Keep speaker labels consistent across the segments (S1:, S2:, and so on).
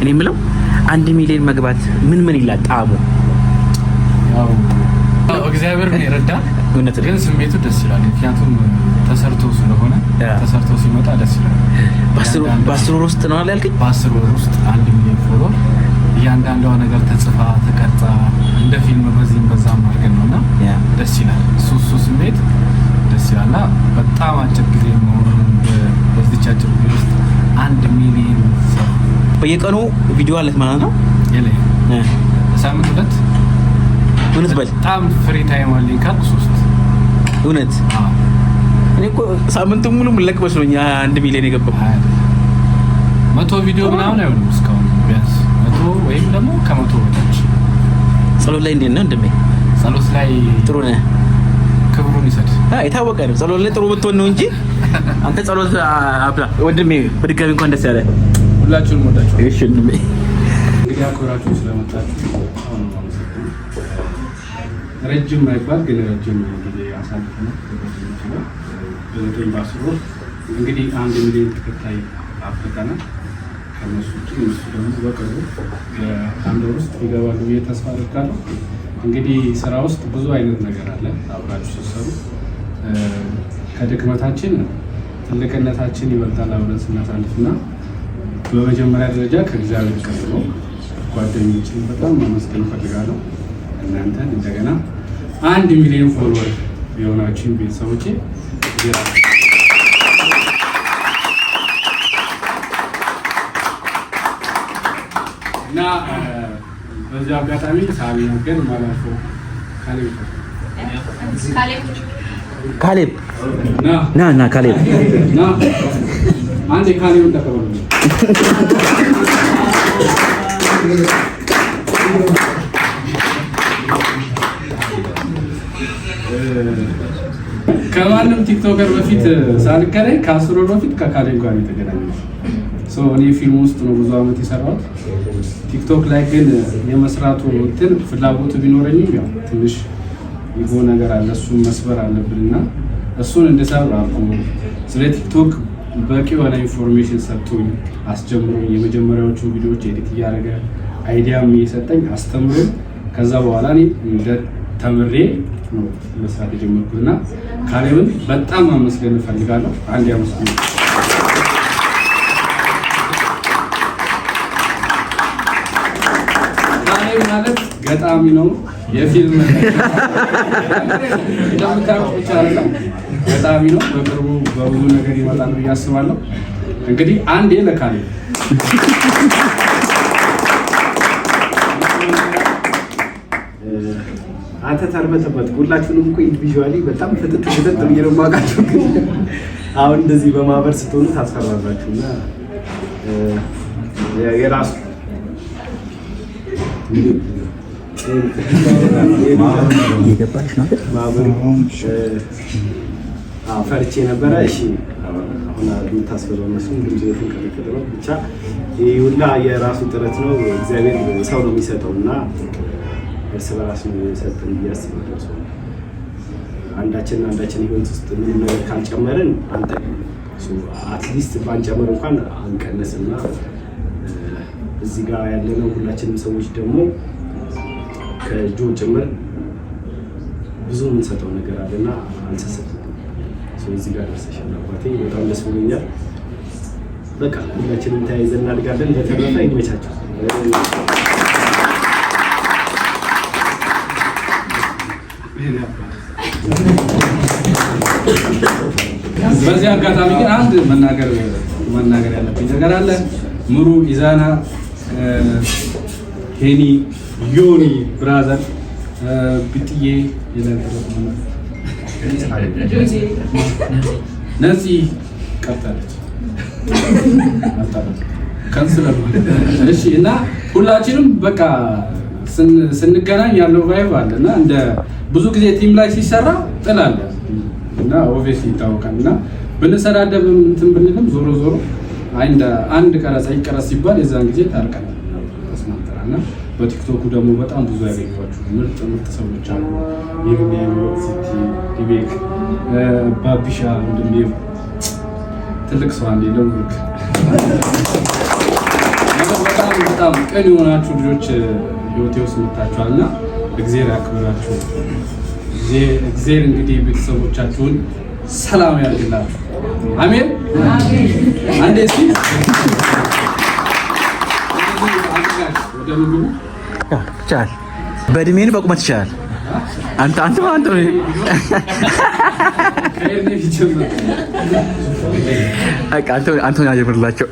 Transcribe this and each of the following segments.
S1: እኔ የምለው 1 ሚሊዮን መግባት ምን ይላል ጣዕሙ?
S2: እግዚአብሔር ነው የረዳ። ግን ስሜቱ ደስ ይላል። ምክንያቱም ተሰርቶ ስለሆነ ተሰርቶ ሲመጣ ደስ ይላል።
S1: በ10 ወር ውስጥ ነው ያልከኝ?
S2: በ10 ወር ውስጥ 1 ሚሊዮን ፎሎወር እያንዳንዷ ነገር ተጽፋ ተቀርጻ እንደ ፊልም በዚህም በዛም አድርገን ነውና ደስ ይላል። እሱ ስሜት ደስ ይላልና በጣም አጭር ጊዜ መሆኑን በዚች አጭር ጊዜ ውስጥ 1 ሚሊዮን ሰው
S1: በየቀኑ ቪዲዮ አለት ማለት ነው።
S2: ሳምንት 2
S1: እውነት በል
S2: በጣም ፍሪ ታይም አለኝ ካልኩ 3
S1: እውነት እኔ እኮ ሳምንቱን ሙሉ ምለቅ መስሎኝ 1 ሚሊዮን የገባው
S2: 100 ቪዲዮ ምናምን አይሆንም እስካሁን ቢያንስ 100 ወይም ደግሞ ከ100 በታች።
S1: ጸሎት ላይ እንዴት ነው እንደሜ?
S2: ጸሎት ላይ
S1: ጥሩ ነህ?
S2: ክብሩን ይሰድ።
S1: የታወቀ ነው ጸሎት ላይ ጥሩ ብትሆን ነው እንጂ አንተ ጸሎት አብራ ወንድሜ በድጋሚ እንኳን ደስ ያለ።
S2: ሁላችሁንም ወዳችሁ።
S1: እሺ ወንድሜ
S2: እንግዲህ አክብራችሁ ስለመጣችሁ አሁን ነው ረጅም ማይባል ግን ረጅም ጊዜ አሳልፈናል። በ9 ወር እንግዲህ 1 ሚሊዮን ተከታይ አፍርተናል። ከነሱ ደግሞ በቅርቡ በአንድ ወር ውስጥ ይገባሉ ብዬ ተስፋ አደርጋለሁ። እንግዲህ ስራ ውስጥ ብዙ አይነት ነገር አለ። አብራችሁ ስትሰሩ ከድክመታችን ትልቅነታችን ይበልጣል አብረን ስናሳልፍና በመጀመሪያ ደረጃ ከእግዚአብሔር ቀጥሎ ጓደኞችን በጣም ማመስገን እፈልጋለሁ። እናንተን እንደገና 1 ሚሊዮን ፎሎወር የሆናችሁ ቤተሰቦቼ እና በዚህ አጋጣሚ ሳቢ ነገር ማለት ነው
S1: ካሌብ ና ካሌብ
S2: ና አንዴ ካሌብን ተቀበሉ። ከማንም ቲክቶከር በፊት ሳልገናኝ ከ10 ወር በፊት ከካሌብ ጋር የተገናኘው እኔ ፊልም ውስጥ ነው ብዙ አመት የሰራሁት። ቲክቶክ ላይ ግን የመስራቱ እንትን ፍላጎቱ ቢኖረኝም ያው ትንሽ ይጎ ነገር አለ፣ እሱን መስበር አለብንና እሱን እንድሰራ አልኩ። ስለ ቲክቶክ በቂ የሆነ ኢንፎርሜሽን ሰጥቶኝ አስጀምሮኝ የመጀመሪያዎቹ ቪዲዮዎች ኤዲት እያደረገ አይዲያም እየሰጠኝ አስተምሮኝ ከዛ በኋላ እኔ እንደ ተምሬ ነው መስራት የጀመርኩትና ካሌብን በጣም ማመስገን እፈልጋለሁ። አንድ ያመስግን። ካሌብ ማለት ገጣሚ ነው፣ የፊልም እንደምታውቁት ብቻ አይደለም ገጣሚ ነው። በቅርቡ በብዙ ነገር ይመጣል ብዬ አስባለሁ። እንግዲህ አንዴ ለካሌብ
S3: አንተ ተርበተበት ሁላችሁንም እኮ ኢንዲቪዥዋሊ በጣም ፍጥጥ ብዬ ነው የማውቃችሁ። ግን አሁን እንደዚህ በማህበር ስትሆኑ ታስፈራራችሁና የራሱ
S1: የገባሽ ነው
S3: ማህበር ፈርቼ ነበረ። እሺ አሁን አሉ ታስፈራው መስሎኝ ግን የተንቀጠቀጠ ነው። ብቻ ይሄ ሁላ የራሱ ጥረት ነው። እግዚአብሔር ሰው ነው የሚሰጠውና እርስ በራስ ነው የሰጠን እያስባለሁ። አንዳችን ህይወት ውስጥ ምንም ነገር ካልጨመርን አንተ አትሊስት ባንጨምር እንኳን አንቀነስና እዚህ ጋር ያለነው ሁላችንም ሰዎች ደግሞ ከጆ ጭምር ብዙ የምንሰጠው ነገር አለና አንሰሰት እዚህ ጋር ደርሰሻል አባቴ፣ በጣም ደስ ብሎኛል። በቃ ሁላችንም ተያይዘን እናድጋለን። በተረፈ ይመቻችሁ።
S2: በዚህ አጋጣሚ ግን አንድ መናገር ያለብኝ ነገር አለ። ምሩ፣ ኢዛና፣ ሄኒ፣ ዮኒ ብራዘር፣ ብጥዬ ነፂ ቀጠለች ከንስለር። እሺ እና ሁላችንም በቃ ስንገናኝ ያለው ቫይብ አለ እና እንደ ብዙ ጊዜ ቲም ላይ ሲሰራ ጥል አለ እና ኦብቪየስሊ ይታወቃል እና ብንሰዳደብም እንትን ብንልም ዞሮ አንድ ቀረጻ ይቀረጽ ሲባል የዛን ጊዜ ታርቀናል ተስማምተናል። እና በቲክቶኩ ደግሞ በጣም ብዙ ያገኟችሁ ምርጥ ሰዎች አሉ። ይርሚያ ሲቲ ዲቤክ ባቢሻ ወንድሜ ትልቅ ሰው አንዴ ለውክ በጣም ቅን የሆናችሁ ልጆች ህይወቴ ውስጥ መጥታችኋል እና እግዚአብሔር ያክብራችሁ። እግዚአብሔር እንግዲህ ቤተሰቦቻችሁን ሰላም ያድርግላችሁ። አሜን አንዴ እስኪ ወደ ምግቡ
S1: ቻል በእድሜን በቁመት ይቻላል። አንተ ያጀምርላቸው።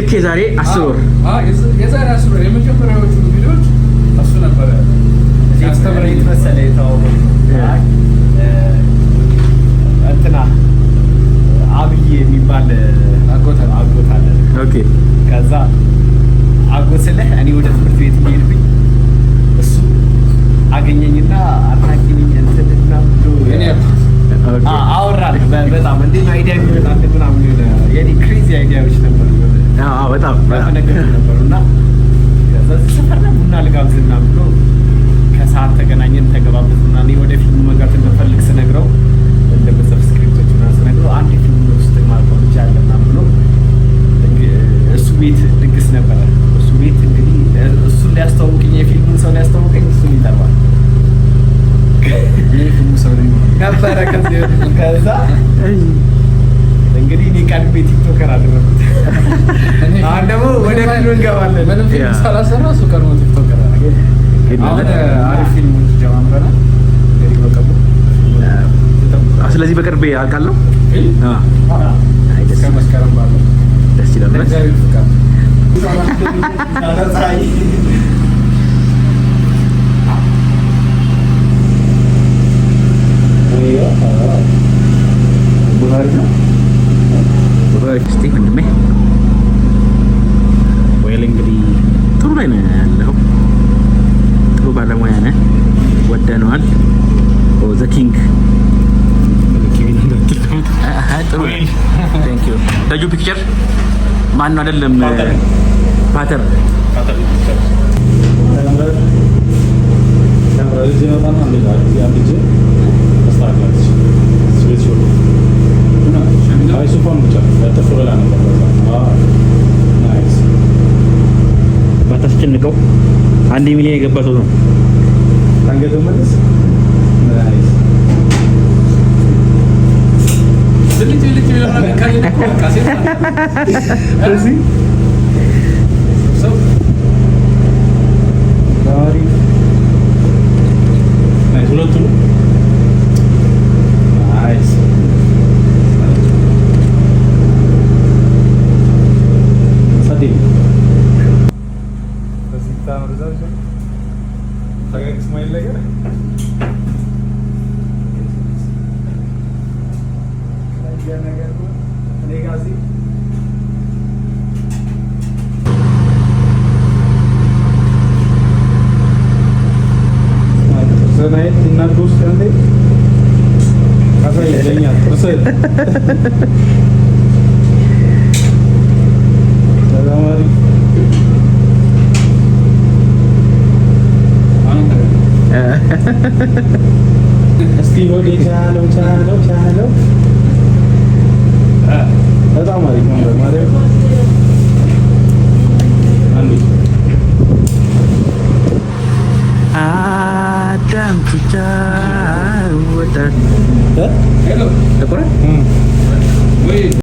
S1: ልክ የዛሬ 10 ወር
S2: የመጀመሪያዎቹ ቪዲዮዎች እሱ ነበረ ያስተምረኝ መሰለኝ። እንትና አብይ የሚባል አጎት አለ።
S1: ኦኬ
S3: ከዛ አጎት ስልህ እኔ ወደ ትምህርት ቤት እየሄድኩኝ እሱ አገኘኝና አድናቂ ነኝ እንትና ብሎ አወራን። በጣም እንዴት ነው አይዲያ የሚመጣልህ ምናምን የኔ ክሬዚ አይዲያዎች ነበሩ።
S1: በጣም
S3: ነገር ነበሩና ከዚህ ሰፈር ላይ ቡና ልጋብዝና ብሎ ከሰዓት ተገናኘን፣ ተገባበዝና እኔ ወደ ፊልም መግባት እንደፈልግ ስነግረው እንደበሰፍ ስክሪፕቶች ምናምን ስነግረው አንድ ፊልም ውስጥ ማርኮ ልጅ አለና ብሎ እሱ ቤት ድግስ ነበረ። እሱ ቤት እንግዲህ እሱን ሊያስተዋውቅኝ የፊልሙን ሰው ሊያስተዋውቀኝ እሱን ይጠራዋል
S2: የፊልሙ ሰው
S3: ነበረ። ከዛ እንግዲህ እኔ ቀድሜ ቲክቶከር አደረኩት። አሁን ደግሞ ወደ ፊልም እንገባለን።
S2: ምንም ፊልም ሳላሰራ እሱ ቀድሞ ቲክቶከር አደረገ። አሁን አሪፍ ፊልሞች ጀማምረናል።
S1: ስለዚህ በቅርብ አልቃለሁ።
S2: ከመስከረም ባለው
S1: ደስ ይላል።
S2: እግዚአብሔር ፍቃድ
S1: እስቲ ወንድሜ ወይል እንግዲህ ጥሩ ላይ ነው ያለው። ጥሩ ባለሙያ ነህ፣ ወደነዋል። ዘ ኪንግ ጥሩ ቴንክ ዩ ደጁ ፒክቸር ማን ነው አይደለም ፓተር ባታስጨንቀው 1 ሚሊዮን የገባ ሰው ነው።
S3: እስቲ ወደ ቻለው በጣም አሪፍ ነው ማለት አዳም ቻው ወጣ
S1: ጠቁረሃል?
S2: ሄሎ
S1: ጠቁረሃል?
S2: ወይ